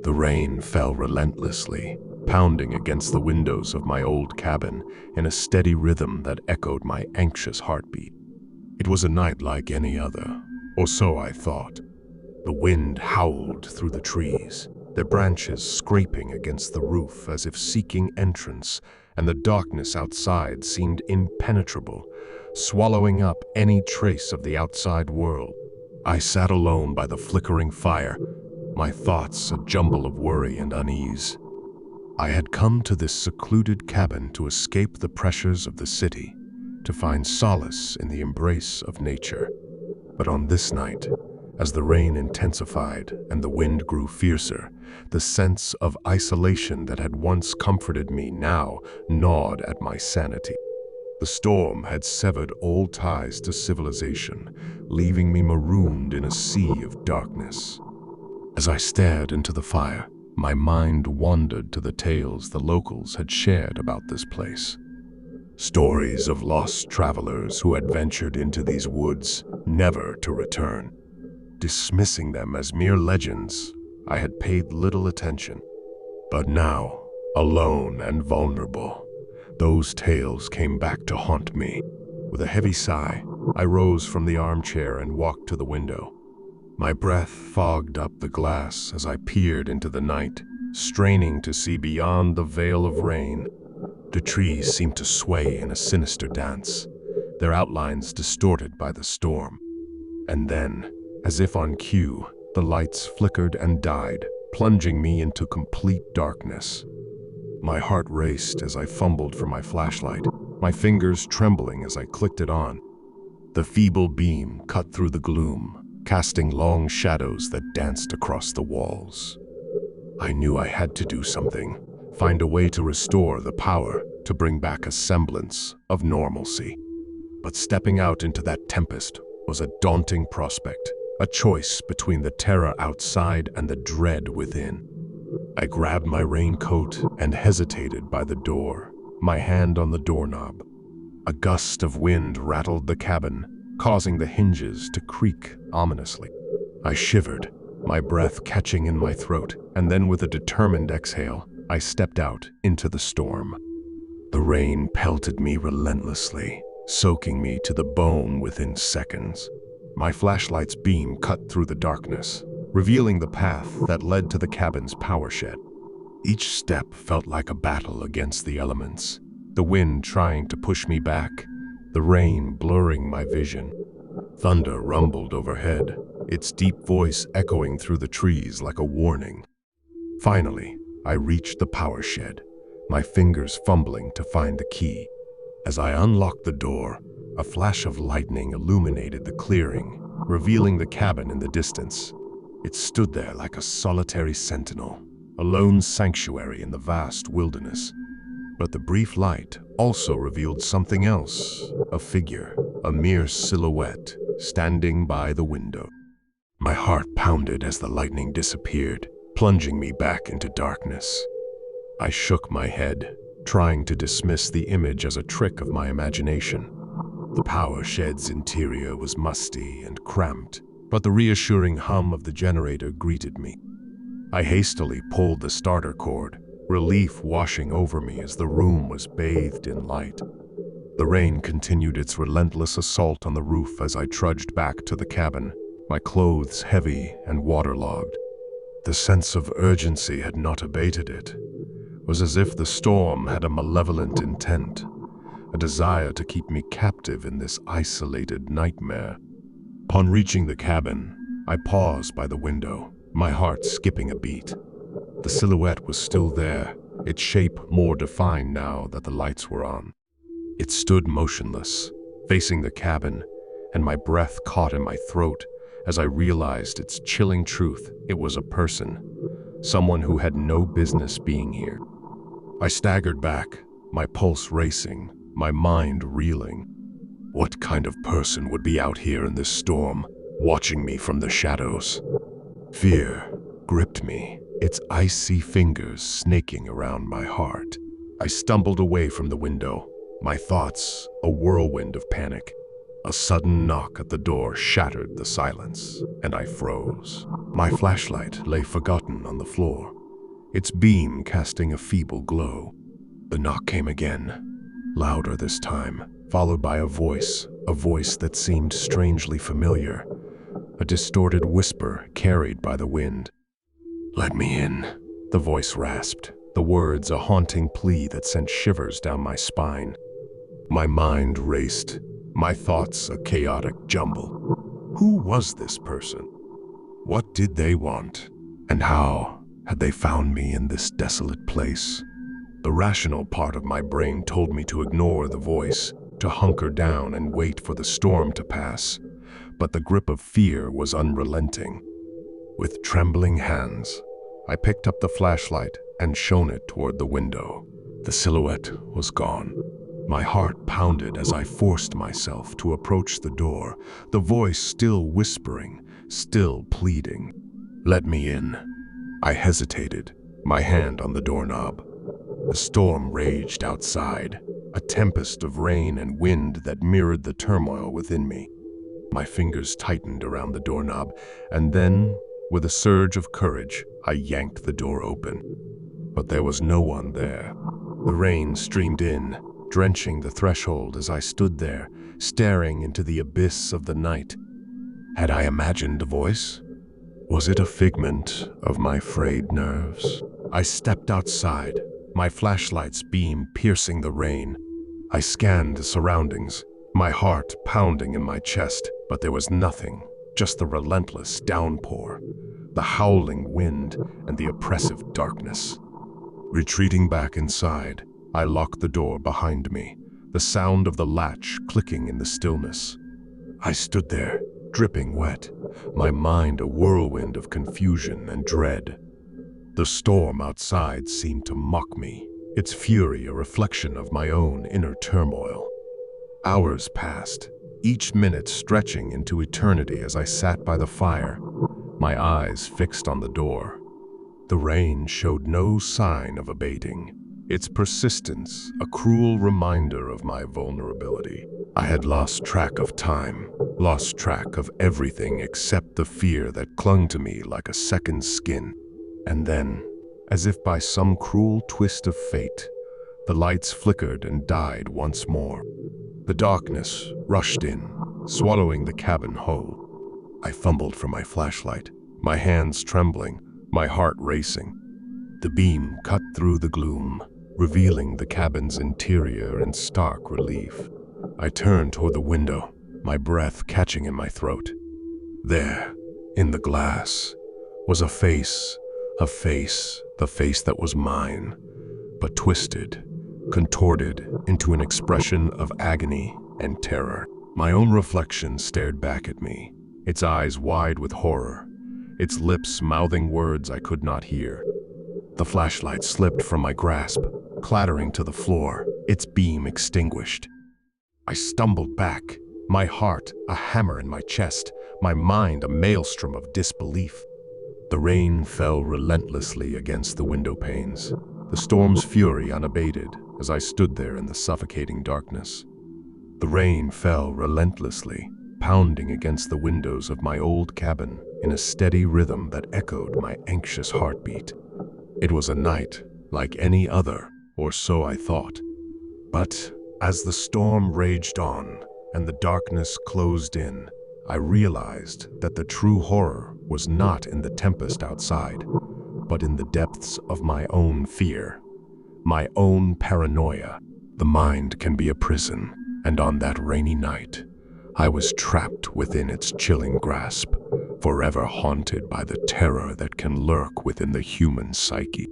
The rain fell relentlessly, pounding against the windows of my old cabin in a steady rhythm that echoed my anxious heartbeat. It was a night like any other, or so I thought. The wind howled through the trees, their branches scraping against the roof as if seeking entrance, and the darkness outside seemed impenetrable, swallowing up any trace of the outside world. I sat alone by the flickering fire, my thoughts a jumble of worry and unease. I had come to this secluded cabin to escape the pressures of the city, to find solace in the embrace of nature. But on this night, as the rain intensified and the wind grew fiercer, the sense of isolation that had once comforted me now gnawed at my sanity. The storm had severed all ties to civilization, leaving me marooned in a sea of darkness. As I stared into the fire, my mind wandered to the tales the locals had shared about this place. Stories of lost travelers who had ventured into these woods, never to return. Dismissing them as mere legends, I had paid little attention. But now, alone and vulnerable, those tales came back to haunt me. With a heavy sigh, I rose from the armchair and walked to the window. My breath fogged up the glass as I peered into the night, straining to see beyond the veil of rain. The trees seemed to sway in a sinister dance, their outlines distorted by the storm. And then, as if on cue, the lights flickered and died, plunging me into complete darkness. My heart raced as I fumbled for my flashlight, my fingers trembling as I clicked it on. The feeble beam cut through the gloom, casting long shadows that danced across the walls. I knew I had to do something, find a way to restore the power, to bring back a semblance of normalcy. But stepping out into that tempest was a daunting prospect, a choice between the terror outside and the dread within. I grabbed my raincoat and hesitated by the door, my hand on the doorknob. A gust of wind rattled the cabin, causing the hinges to creak ominously. I shivered, my breath catching in my throat, and then with a determined exhale, I stepped out into the storm. The rain pelted me relentlessly, soaking me to the bone within seconds. My flashlight's beam cut through the darkness, revealing the path that led to the cabin's power shed. Each step felt like a battle against the elements, the wind trying to push me back, the rain blurring my vision. Thunder rumbled overhead, its deep voice echoing through the trees like a warning. Finally, I reached the power shed, my fingers fumbling to find the key. As I unlocked the door, a flash of lightning illuminated the clearing, revealing the cabin in the distance. It stood there like a solitary sentinel, a lone sanctuary in the vast wilderness. But the brief light also revealed something else, a figure, a mere silhouette, standing by the window. My heart pounded as the lightning disappeared, plunging me back into darkness. I shook my head, trying to dismiss the image as a trick of my imagination. The power shed's interior was musty and cramped, but the reassuring hum of the generator greeted me. I hastily pulled the starter cord, relief washing over me as the room was bathed in light. The rain continued its relentless assault on the roof as I trudged back to the cabin, my clothes heavy and waterlogged. The sense of urgency had not abated. It was as if the storm had a malevolent intent, a desire to keep me captive in this isolated nightmare. Upon reaching the cabin, I paused by the window, my heart skipping a beat. The silhouette was still there, its shape more defined now that the lights were on. It stood motionless, facing the cabin, and my breath caught in my throat as I realized its chilling truth. It was a person, someone who had no business being here. I staggered back, my pulse racing, my mind reeling. What kind of person would be out here in this storm, watching me from the shadows? Fear gripped me, its icy fingers snaking around my heart. I stumbled away from the window, my thoughts a whirlwind of panic. A sudden knock at the door shattered the silence, and I froze. My flashlight lay forgotten on the floor, its beam casting a feeble glow. The knock came again, louder this time, followed by a voice that seemed strangely familiar, a distorted whisper carried by the wind. "Let me in," the voice rasped, the words a haunting plea that sent shivers down my spine. My mind raced, my thoughts a chaotic jumble. Who was this person? What did they want? And how had they found me in this desolate place? The rational part of my brain told me to ignore the voice, to hunker down and wait for the storm to pass. But the grip of fear was unrelenting. With trembling hands, I picked up the flashlight and shone it toward the window. The silhouette was gone. My heart pounded as I forced myself to approach the door, the voice still whispering, still pleading. "Let me in." I hesitated, my hand on the doorknob. The storm raged outside, a tempest of rain and wind that mirrored the turmoil within me. My fingers tightened around the doorknob, and then, with a surge of courage, I yanked the door open. But there was no one there. The rain streamed in, drenching the threshold as I stood there, staring into the abyss of the night. Had I imagined a voice? Was it a figment of my frayed nerves? I stepped outside, my flashlight's beam piercing the rain. I scanned the surroundings, my heart pounding in my chest, but there was nothing, just the relentless downpour, the howling wind, and the oppressive darkness. Retreating back inside, I locked the door behind me, the sound of the latch clicking in the stillness. I stood there, dripping wet, my mind a whirlwind of confusion and dread. The storm outside seemed to mock me, its fury a reflection of my own inner turmoil. Hours passed, each minute stretching into eternity as I sat by the fire, my eyes fixed on the door. The rain showed no sign of abating, its persistence a cruel reminder of my vulnerability. I had lost track of time, lost track of everything except the fear that clung to me like a second skin. And then, as if by some cruel twist of fate, the lights flickered and died once more. The darkness rushed in, swallowing the cabin whole. I fumbled for my flashlight, my hands trembling, my heart racing. The beam cut through the gloom, revealing the cabin's interior in stark relief. I turned toward the window, my breath catching in my throat. There, in the glass, was a face, the face that was mine, but twisted, contorted into an expression of agony and terror. My own reflection stared back at me, its eyes wide with horror, its lips mouthing words I could not hear. The flashlight slipped from my grasp, clattering to the floor, its beam extinguished. I stumbled back, my heart a hammer in my chest, my mind a maelstrom of disbelief. The rain fell relentlessly against the window panes, the storm's fury unabated as I stood there in the suffocating darkness. The rain fell relentlessly, pounding against the windows of my old cabin in a steady rhythm that echoed my anxious heartbeat. It was a night like any other, or so I thought. But as the storm raged on and the darkness closed in, I realized that the true horror was not in the tempest outside, but in the depths of my own fear, my own paranoia. The mind can be a prison, and on that rainy night, I was trapped within its chilling grasp, forever haunted by the terror that can lurk within the human psyche.